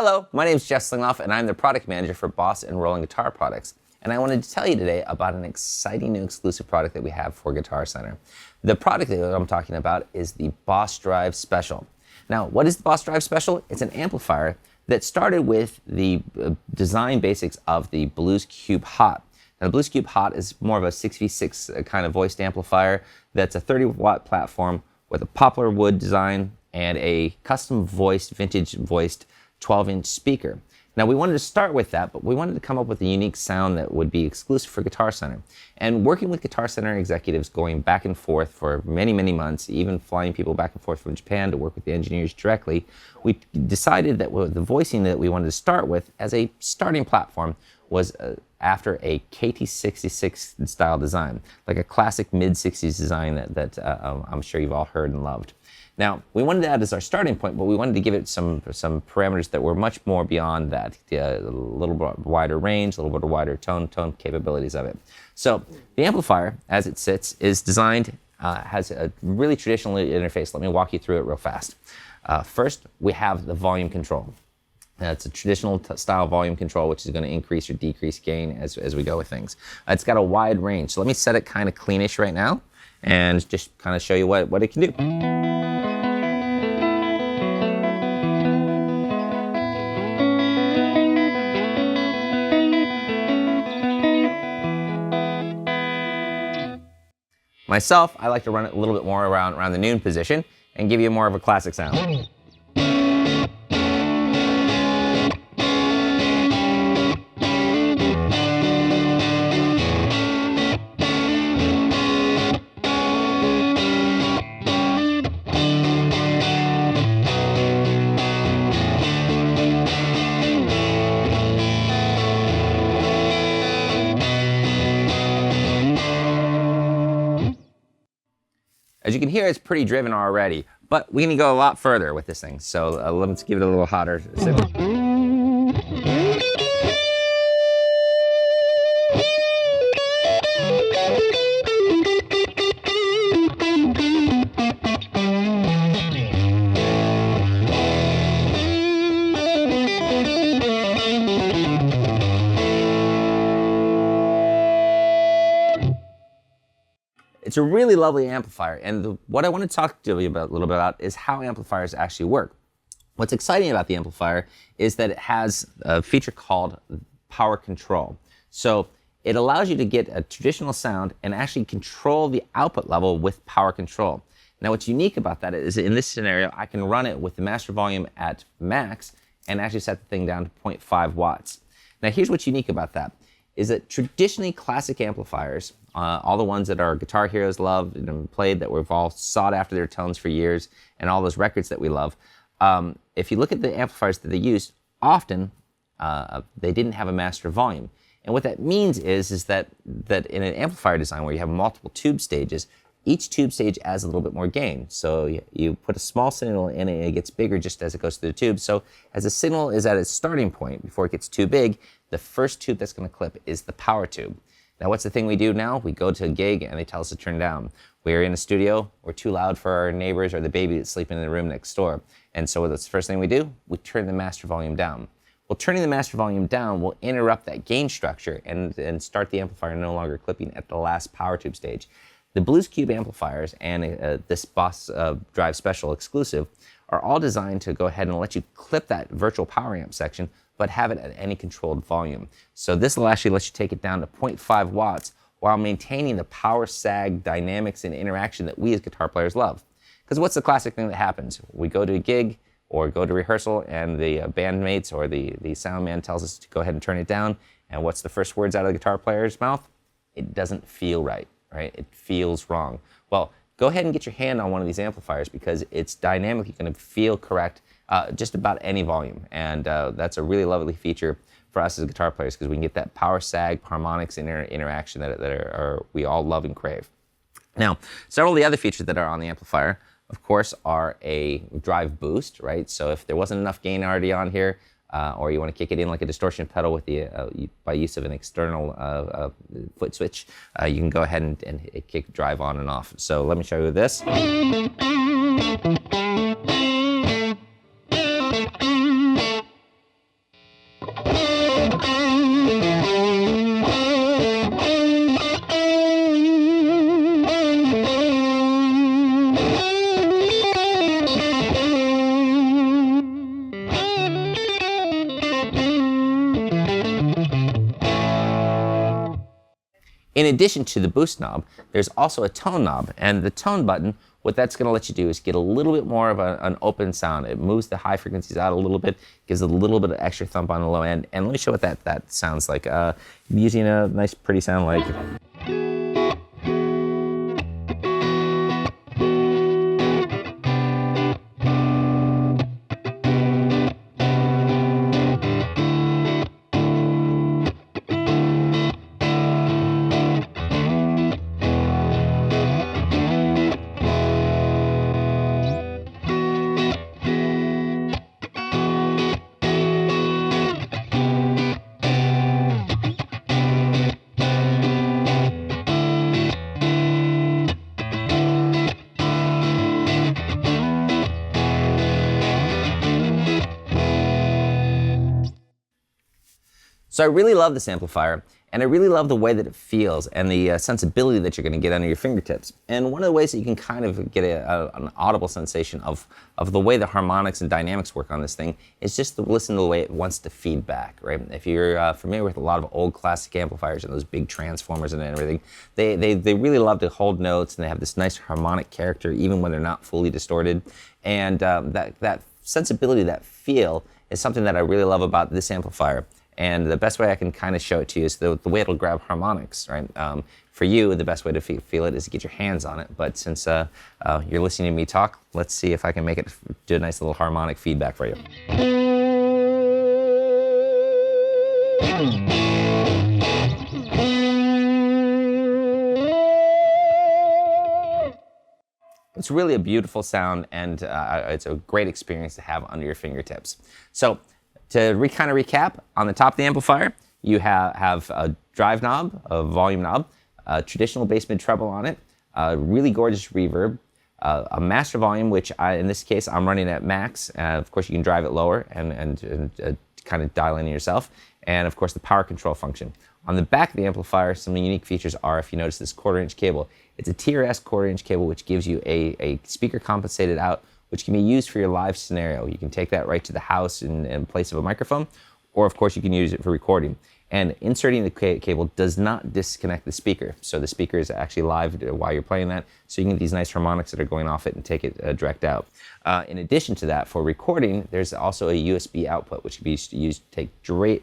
Hello, my name is Jeff Slingloff, and I'm the product manager for Boss and Roland Guitar Products. And I wanted to tell you today about an exciting new exclusive product that we have for Guitar Center. The product that I'm talking about is the Boss Drive Special. Now, what is the Boss Drive Special? It's an amplifier that started with the design basics of the Blues Cube Hot. Now, the Blues Cube Hot is more of a 6v6 kind of voiced amplifier that's a 30-watt platform with a poplar wood design and a custom voiced, vintage voiced 12-inch speaker. Now, we wanted to start with that, but we wanted to come up with a unique sound that would be exclusive for Guitar Center. And working with Guitar Center executives going back and forth for many, many months, even flying people back and forth from Japan to work with the engineers directly, we decided that the voicing that we wanted to start with as a starting platform was after a KT66 style design, like a classic mid-60s design that I'm sure you've all heard and loved. Now, we wanted that as our starting point, but we wanted to give it some parameters that were much more beyond that, a little bit wider range, a little bit wider tone capabilities of it. So the amplifier, as it sits, is designed, has a really traditional interface. Let me walk you through it real fast. First, we have the volume control. It's a traditional style volume control, which is going to increase or decrease gain as we go with things. It's got a wide range. So let me set it kind of cleanish right now and just kind of show you what it can do. Myself, I like to run it a little bit more around the noon position and give you more of a classic sound. As you can hear, it's pretty driven already, but we can go a lot further with this thing. So let's give it a little hotter. It's a really lovely amplifier, and what I want to talk to you about a little bit about is how amplifiers actually work. What's exciting about the amplifier is that it has a feature called power control. So it allows you to get a traditional sound and actually control the output level with power control. Now, what's unique about that is in this scenario, I can run it with the master volume at max and actually set the thing down to 0.5 watts. Now, here's what's unique about that, is that traditionally classic amplifiers, all the ones that our guitar heroes love and played, that we've all sought after their tones for years, and all those records that we love, if you look at the amplifiers that they use, often they didn't have a master volume. And what that means is that in an amplifier design where you have multiple tube stages, each tube stage adds a little bit more gain. So you put a small signal in it, and it gets bigger just as it goes through the tube. So as the signal is at its starting point, before it gets too big, the first tube that's going to clip is the power tube. Now, what's the thing we do now? We go to a gig, and they tell us to turn down. We're in a studio. We're too loud for our neighbors or the baby that's sleeping in the room next door. And so that's the first thing we do. We turn the master volume down. Well, turning the master volume down will interrupt that gain structure and start the amplifier no longer clipping at the last power tube stage. The Blues Cube amplifiers and this Boss Drive Special exclusive are all designed to go ahead and let you clip that virtual power amp section, but have it at any controlled volume. So this will actually let you take it down to 0.5 watts while maintaining the power sag dynamics and interaction that we as guitar players love. Because what's the classic thing that happens? We go to a gig or go to rehearsal, and the bandmates or the sound man tells us to go ahead and turn it down, and what's the first words out of the guitar player's mouth? It doesn't feel right. right? It feels wrong. Well, go ahead and get your hand on one of these amplifiers because it's dynamically going to feel correct just about any volume. And that's a really lovely feature for us as guitar players because we can get that power sag, harmonics interaction that we all love and crave. Now, several of the other features that are on the amplifier, of course, are a drive boost, right? So if there wasn't enough gain already on here, or you want to kick it in like a distortion pedal with by use of an external foot switch, you can go ahead and kick drive on and off. So let me show you this. In addition to the boost knob, there's also a tone knob, and the tone button, what that's going to let you do is get a little bit more of an open sound. It moves the high frequencies out a little bit, gives a little bit of extra thump on the low end, and let me show what that sounds like. Using a nice pretty sound like... So I really love this amplifier, and I really love the way that it feels and the sensibility that you're going to get under your fingertips. And one of the ways that you can kind of get an audible sensation of the way the harmonics and dynamics work on this thing is just to listen to the way it wants to feed back, right? If you're familiar with a lot of old classic amplifiers and those big transformers and everything, they really love to hold notes, and they have this nice harmonic character even when they're not fully distorted. And that sensibility, that feel, is something that I really love about this amplifier. And the best way I can kind of show it to you is the way it'll grab harmonics, right? For you, the best way to feel it is to get your hands on it. But since you're listening to me talk, let's see if I can make it do a nice little harmonic feedback for you. It's really a beautiful sound, and it's a great experience to have under your fingertips. So, to kind of recap, on the top of the amplifier, you have a drive knob, a volume knob, a traditional bass mid treble on it, a really gorgeous reverb, a master volume, which in this case I'm running at max. Of course, you can drive it lower and kind of dial in yourself, and of course the power control function. On the back of the amplifier, some unique features are, if you notice, this 1/4-inch cable. It's a TRS 1/4-inch cable, which gives you a speaker compensated out, which can be used for your live scenario. You can take that right to the house in place of a microphone, or of course you can use it for recording. And inserting the cable does not disconnect the speaker. So the speaker is actually live while you're playing that, so you can get these nice harmonics that are going off it and take it direct out. In addition to that, for recording, there's also a USB output, which can be used to take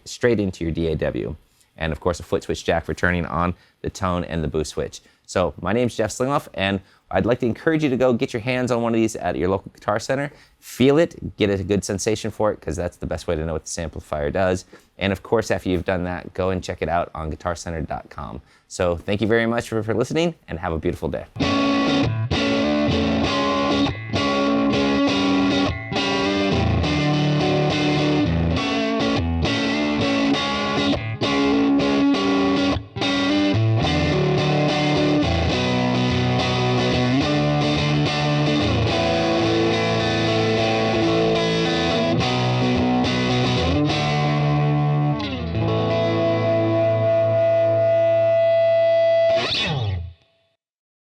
straight into your DAW. And of course, a foot switch jack for turning on the tone and the boost switch. So my name's Jeff Slingloff, and I'd like to encourage you to go get your hands on one of these at your local guitar center. Feel it, get a good sensation for it, because that's the best way to know what this amplifier does. And of course, after you've done that, go and check it out on guitarcenter.com. So thank you very much for listening, and have a beautiful day.